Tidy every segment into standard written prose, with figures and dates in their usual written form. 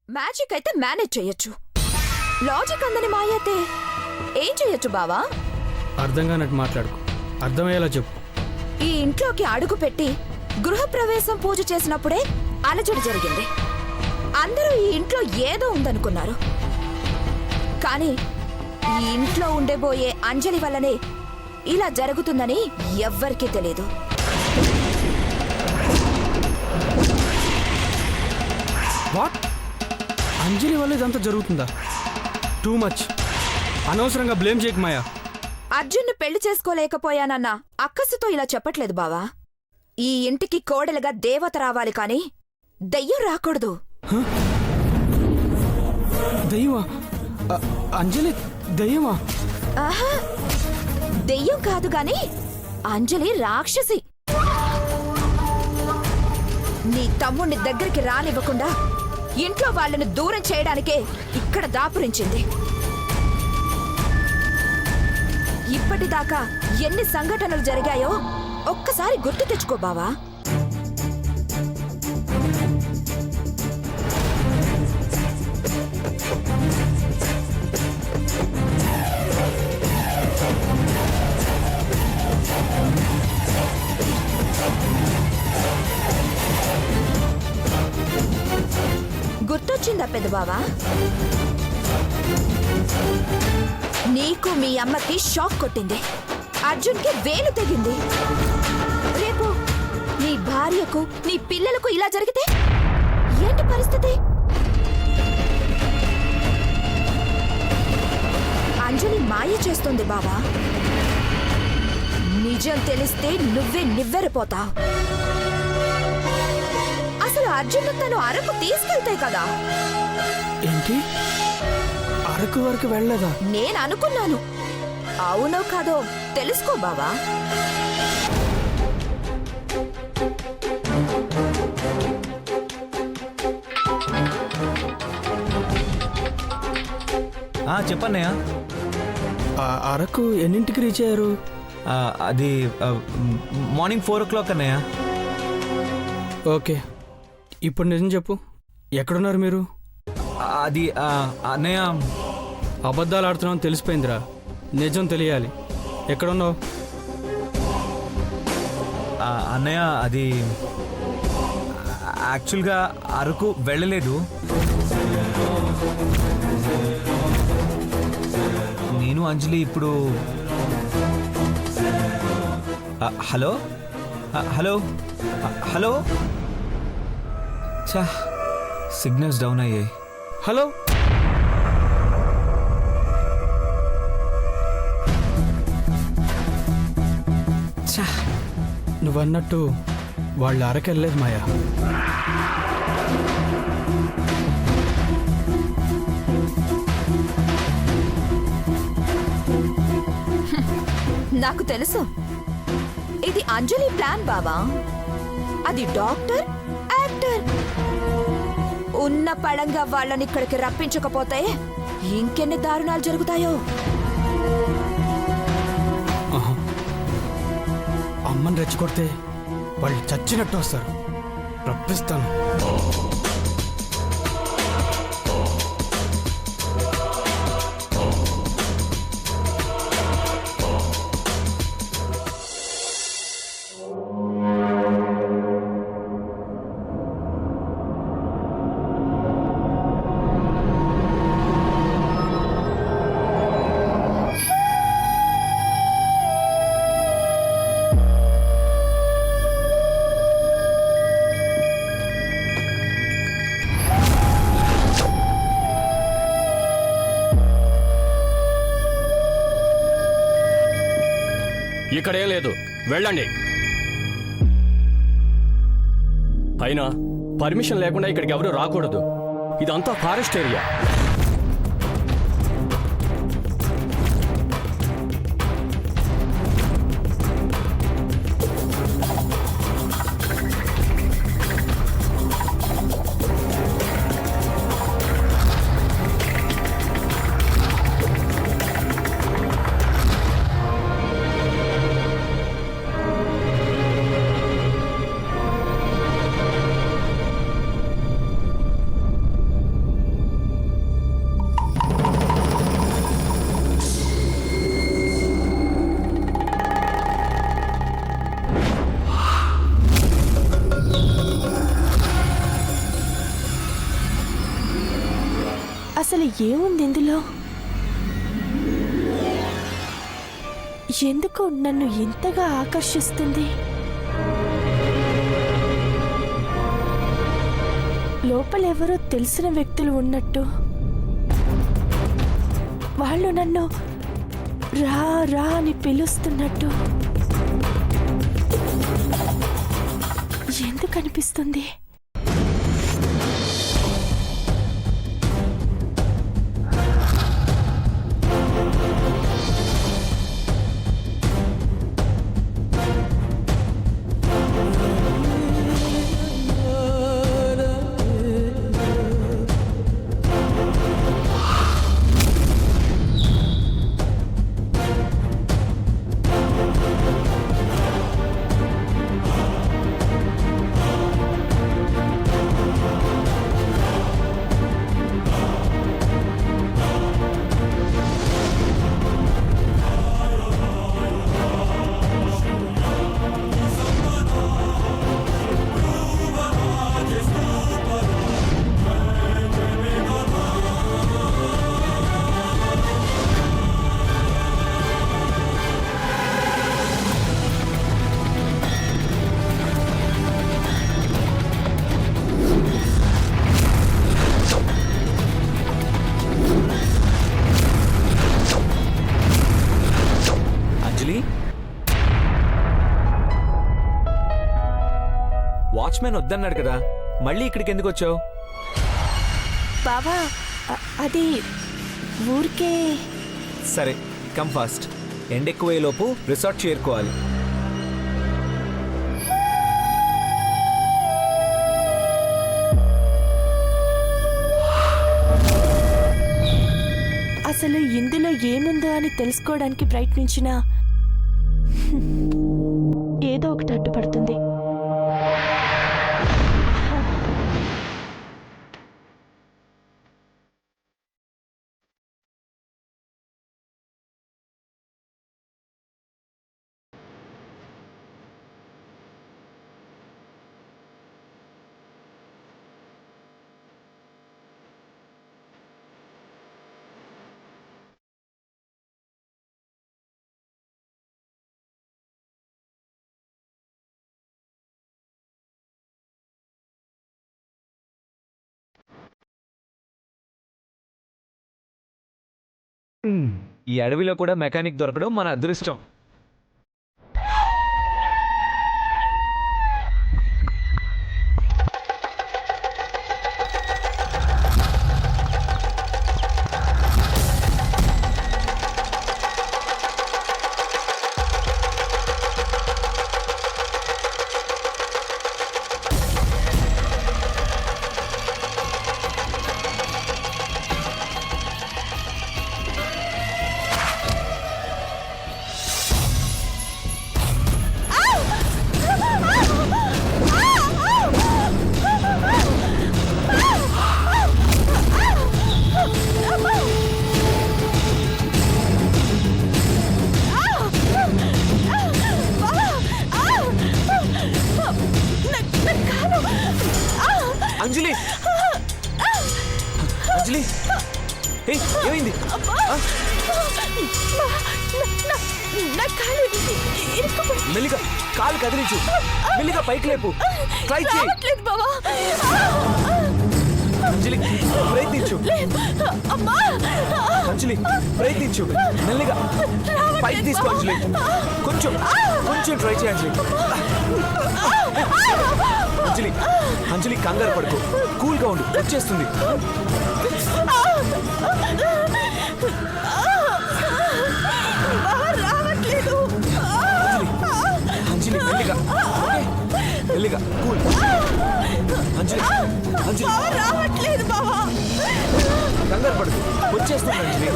Magic అయితే manage చెయ్యొచ్చు, logic అందని మాయ అయితే ఏం చెయ్యొచ్చు బావా? అర్థం కానట్టు మాట్లాడుకో, అర్థమయ్యేలా చెప్పు. ఈ ఇంట్లోకి అడుగు పెట్టి గృహప్రవేశం పూజ చేసినప్పుడే అలజడి జరిగింది. అందరూ ఈ ఇంట్లో ఏదో ఉందనుకున్నారు, కానీ ఈ ఇంట్లో ఉండబోయే అంజలి వల్లనే ఇలా జరుగుతుందని ఎవ్వరికీ తెలియదు. వాట్? అంజలి వల్ల ఇదంతా జరుగుతుందా? Too much. అనవసరంగా బ్లేమ్ చేయకు మాయా. అర్జున్ను పెళ్లి చేసుకోలేకపోయానన్న అక్కసుతో ఇలా చెప్పట్లేదు బావా. ఈ ఇంటికి కోడలుగా దేవత రావాలి కాని దెయ్యం రాకూడదు. దెయ్యమా? అంజలి దెయ్యమా? ఆహా, దెయ్యం కాదు గాని అంజలి రాక్షసి. నీ తమ్ముణ్ణి దగ్గరికి రానివ్వకుండా ఇంట్లో వాళ్ళను దూరం చేయడానికే ఇక్కడ దాపురించింది. ఇప్పటిదాకా ఎన్ని సంఘటనలు జరిగాయో ఒక్కసారి గుర్తు తెచ్చుకో బావా. గుర్తొచ్చిందా పెద్ద బావా? నీకు మీ అమ్మకి షాక్ కొట్టింది, అర్జున్కి వేలు తెగింది. రేపు నీ భార్యకు నీ పిల్లలకు ఇలా జరిగితే ఏంటి పరిస్థితి? అంజలి మాయ చేస్తుంది బావా. నిజం తెలిస్తే నువ్వే నివ్వెరపోతావు. అసలు అర్జున్ తను అరకు తీసుకెళ్తే కదా. ఏంటి? అరకు వరకు వెళ్ళలేదా? నేను అనుకున్నాను. అవునో కాదో తెలుసుకో బావా. చెప్పన్నయ్య. అరకు ఎన్నింటికి రీచ్ అయ్యారు? అది మార్నింగ్ 4 o'clock అన్నయ్య. ఓకే, ఇప్పుడు నిజం చెప్పు, ఎక్కడున్నారు మీరు? అది అన్నయ్య, అబద్ధాలు ఆడుతున్నావు తెలిసిపోయిందిరా, నిజం తెలియాలి. ఎక్కడున్నావు? అన్నయ్య అది యాక్చువల్గా అరకు వెళ్ళలేదు. నేను అంజలి ఇప్పుడు హలో హలో హలో చా సిగ్నల్స్ డౌన్ అయ్యాయి. హలో, చా నువ్వన్నట్టు వాళ్ళు అరకెళ్ళలేదు మాయా. నాకు తెలుసు, ఇది అంజలి ప్లాన్ బావా. అది డాక్టర్, యాక్టర్. ఉన్న పడంగా వాళ్ళని ఇక్కడికి రప్పించకపోతే ఇంకెన్ని దారుణాలు జరుగుతాయో. అమ్మని రెచ్చగొడితే వాళ్ళు చచ్చినట్టు వస్తారు, రప్పిస్తాను. ఇక్కడేం లేదు, వెళ్ళండి. అయినా పర్మిషన్ లేకుండా ఇక్కడికి ఎవరు రాకూడదు. ఇదంతా ఫారెస్ట్ ఏరియా. అసలు ఏముంది ఇందులో? ఎందుకు నన్ను ఇంతగా ఆకర్షిస్తుంది? లోపలెవరో తెలిసిన వ్యక్తులు ఉన్నట్టు. వాళ్ళు నన్ను రా రా అని పిలుస్తున్నట్టు. ఎందుకు అనిపిస్తుంది? వాచ్మెన్ వద్దన్నాడు కదా, మళ్ళీ ఇక్కడికి ఎందుకు వచ్చావు? బావా, అది ఊరికే. సరే, కమ్ ఫాస్ట్. ఎండెక్కువయ్యేలోపు రిసార్ట్ చేరుకోవాలి. అసలు ఇందులో ఏముందో అని తెలుసుకోవడానికి ప్రయత్నించినా ఏదో ఒకటి అడ్డుపడుతుంది. ఈ అడవిలో కూడా మెకానిక్ దొరకడం మన అదృష్టం. అంజలి, అంజలి, ఏమైంది? మెల్లిగా కాలు కదిలించు, మెల్లిగా పైకి లేపు, ట్రై చేయి. అంజలి, ప్రయత్నించు. అంజలి, ప్రయత్నించు, మెల్లిగా పైకి తీసుకో. అంజలి, కొంచెం కొంచెం ట్రై చేయి. అంజలి, అంజలి, అంజలి, కంగారు పడుకో, కూల్గా ఉండు, వచ్చేస్తుంది. అంజలి, మెల్లిగా, మెల్లిగా, కూల్. అంజలి, అంజలి, రావట్లేదు బావా. కంగారు పడుకో, వచ్చేస్తుంది. అంజలి,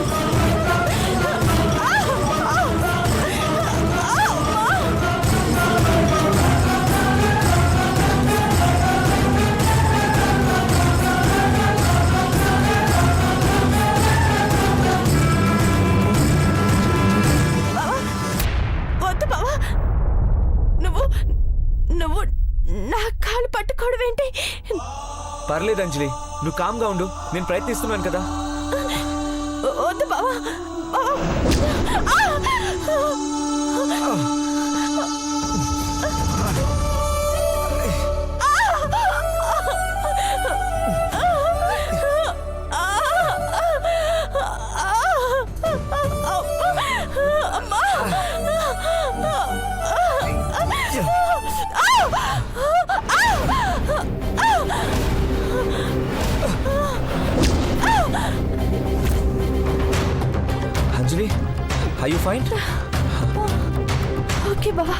పర్లేదు అంజలి, నువ్వు కామ్గా ఉండు, నేను ప్రయత్నిస్తున్నాను కదా. అంజలి, are you fine? ఓకే బావా.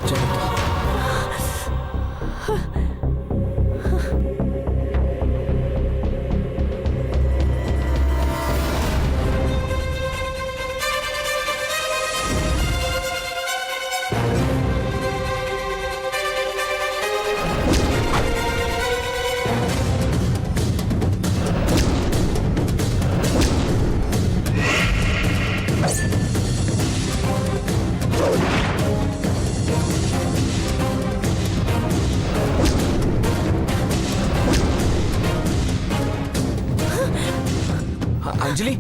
జాగ్రత్త. అంజలి,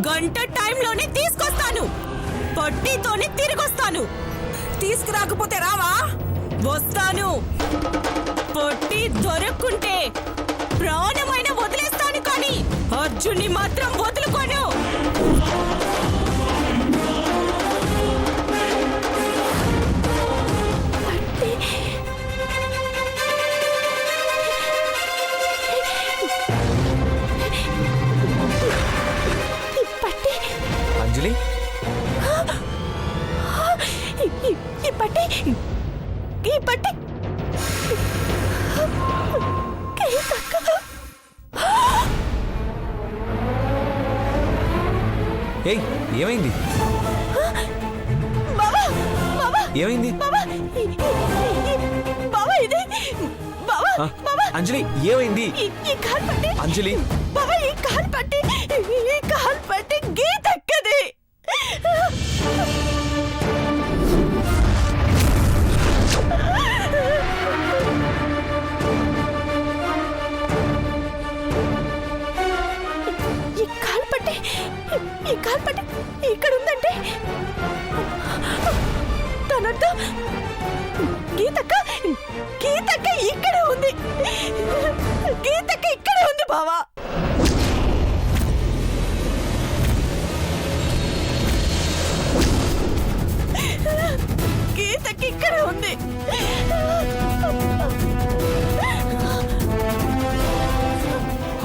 గంట టైంలోనే తీసుకొస్తాను. పట్టీతోనే తిరిగొస్తాను. తీసుకురాకపోతే రావా? వస్తాను. పట్టీ దొరక్కుంటే ప్రాణమైన వదిలేస్తాను, కానీ అర్జున్ని మాత్రం వదులుకోను. అంజలి, ఈ పట్టి ఏయ్, ఏమైంది? ఏమైంది? బావా, ఇది బావా, ఆ, బావా, అంజలి, ఏమైంది? ఈ కాలు పట్టి అంజలి, బావా, ఈ కాలు పట్టి గీతక్కది. ఈ కాలు పట్టి ఇక్కడ ఉందంటే తనర్థం గీతక్క ఇక్కడే ఉంది. గీతక్క ఇక్కడే ఉంది బావా. గీతక్క ఇక్కడే ఉంది.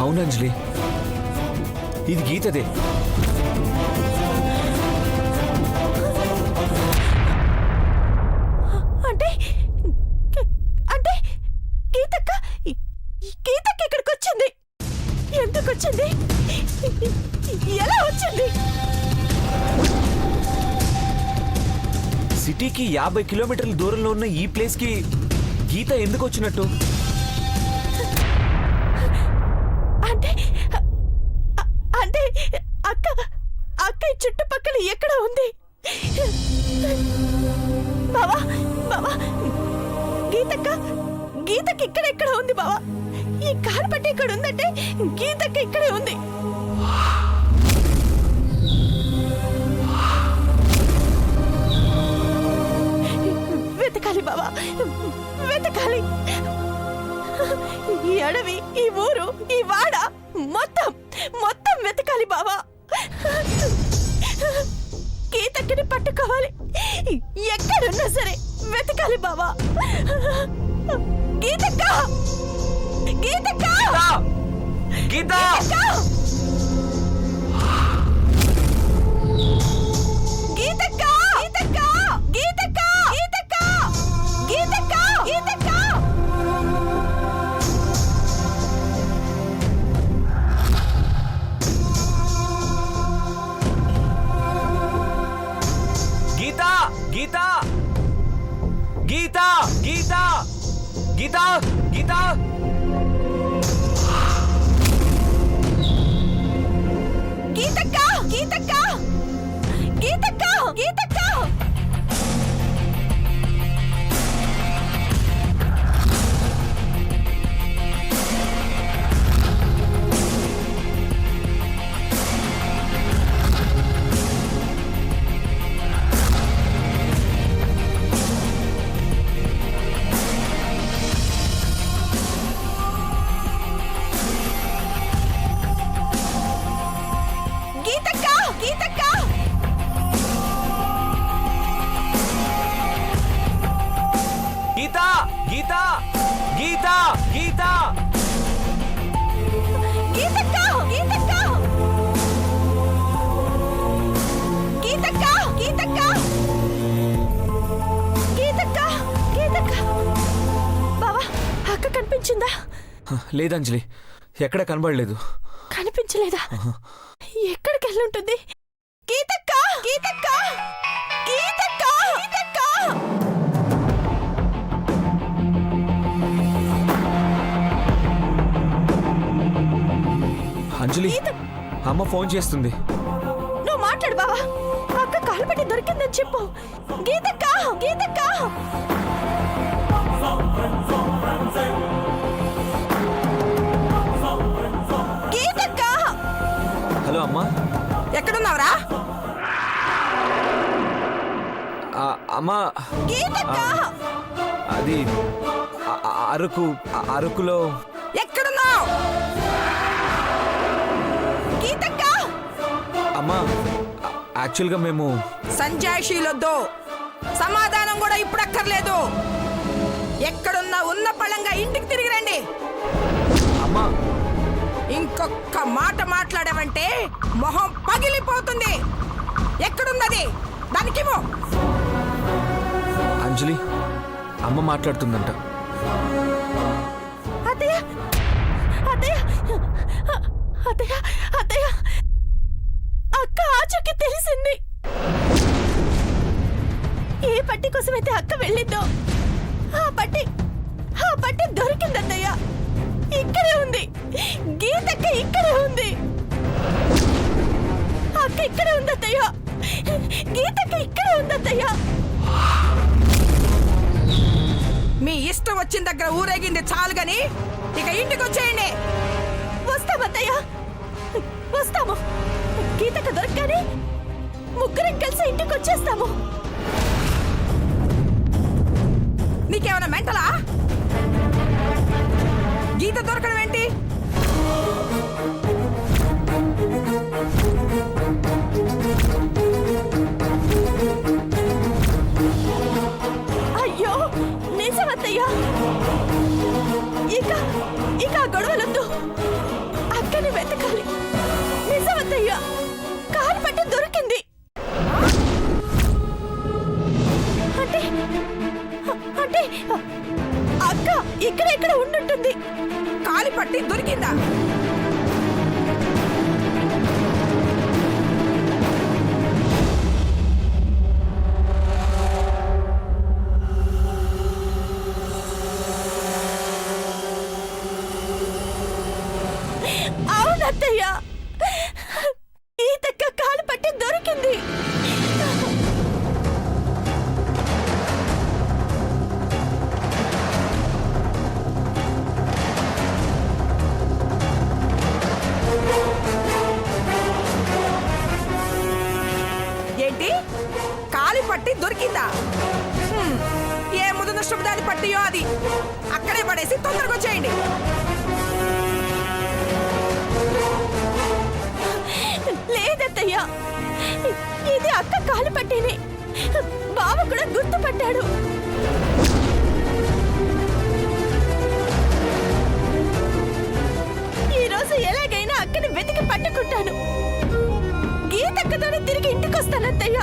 అవును అంజలి, ఇది గీతదే. అంటే గీతక్క ఇక్కడికి వచ్చింది. ఎందుకు వచ్చింది? ఎలా వచ్చింది? సిటీకి 50 కిలోమీటర్ల దూరంలో ఉన్న ఈ ప్లేస్ కి గీత ఎందుకు వచ్చినట్టు? అంటే అక్క ఈ చుట్టుపక్కల ఎక్కడ ఉంది? బావా, గీతకి ఇక్కడెక్కడ ఉంది బావా. ఈ కారు పట్టి ఇక్కడ ఉందంటే గీతకి ఇక్కడే ఉంది. వెతకాలి బావా, వెతకాలి. ఈ అడవి, ఈ ఊరు, ఈ వాడ మొత్తం వెతకాలి బావా. గీతక్కని పట్టుకోవాలి. ఎక్కడున్నా సరే వెతకాలి బావా. గీతక్క, గీతక్క, గీత! గీతక్క, గీతక్క, గీతక్క, గీతక్క. గీత గీత గీత గీత గీత గీతక్క గీతక్క గీతక్క గీతక్క గీతక్క గీతక్క గీత గీత గీత గీత గీతక్క గీతక్క గీతక్క గీతక్క గీతక్క గీతక్క బావా అక్క కనిపించిందా? లేదంజలి, ఎక్కడ కనబడలేదు. కనిపించలేదా? ఎక్కడికి వెళ్ళుంటుంది? గీతక్క గీతక్క గీతక్క గీతక్క అంజలి, అమ్మ ఫోన్ చేస్తుంది. నువ్వు మాట్లాడు బావా. అక్క కాలు పెట్టి దొరికిందని చెప్పు. గీతక్క గీతక్క గీతక్క హలో అమ్మా. ఎక్కడున్నావురా? అమ్మా, గీతక్క అది అరకులో. ఎక్కడున్నావు? గీతక్క అమ్మా, యాక్చువల్గా మేము సంజాయిషీలొద్దు, సమాధానం కూడా ఇప్పుడు అక్కర్లేదు. ఎక్కడున్నా ఉన్న పళంగా ఇంటికి తిరిగి రండి. అమ్మా. ఇంకొక్క మాట మాట్లాడావంటే మొహం పగిలిపోతుంది. ఎక్కడున్నది? దానికివ్వు. అంజలి, అమ్మ మాట్లాడుతుందంట. అత్తయ్య అత్తయ్య అత్తయ్య అత్తయ్య అక్క ఆచూకీ తెలిసింది. ఏ పట్టి కోసమైతే అక్క వెళ్ళిందో ఆ పట్టి దొరికిందన్నయ్య. ఇక్కడే ఉంది. గీతక్క ఇక్కడే ఉంది. అక్క ఇక్కడే ఉందత్తయ్య. గీతక్క ఇక్కడే ఉందత్తయ్య. మీ ఇష్టం వచ్చిన దగ్గర ఊరేగింది చాలు గాని ఇక ఇంటికి వచ్చేయండి. వస్తామత్తయ్య, వస్తాము. గీతక్క దొరకగానే ముగ్గురం కలిసి ఇంటికి వచ్చేస్తాము. నీకేమైనా మెంటలా? గీత దొరకడం ఏంటి? అయ్యో నిజమత్తయ్య. ఇక ఇక ఆ గొడవలొద్దు. అక్కని వెతకాలి. నిజమత్తయ్య, కాలు పట్టి దొరికింది. అంటే అంటే అక్క ఇక్కడ ఉండుంటుంది. కాలి పట్టి దొరికిందా? అవునత్తయ్య, ఈతక్క కాలు పట్టి దొరికింది. ఏంటి? కాలి పట్టి దొరికిందా? ఏ ముదనష్టం దాని పట్టియో అది అక్కడే పడేసి తొందరగా వచ్చేయండి. లేదత్తయ్య, ఇది అక్క కాలు పట్టినే. బావ కూడా గుర్తుపట్టాడు. ఈరోజు ఎలాగైనా అక్కని వెతికి పట్టుకుంటాను. గీతక్కతోనే తిరిగి ఇంటికి వస్తానత్తయ్య.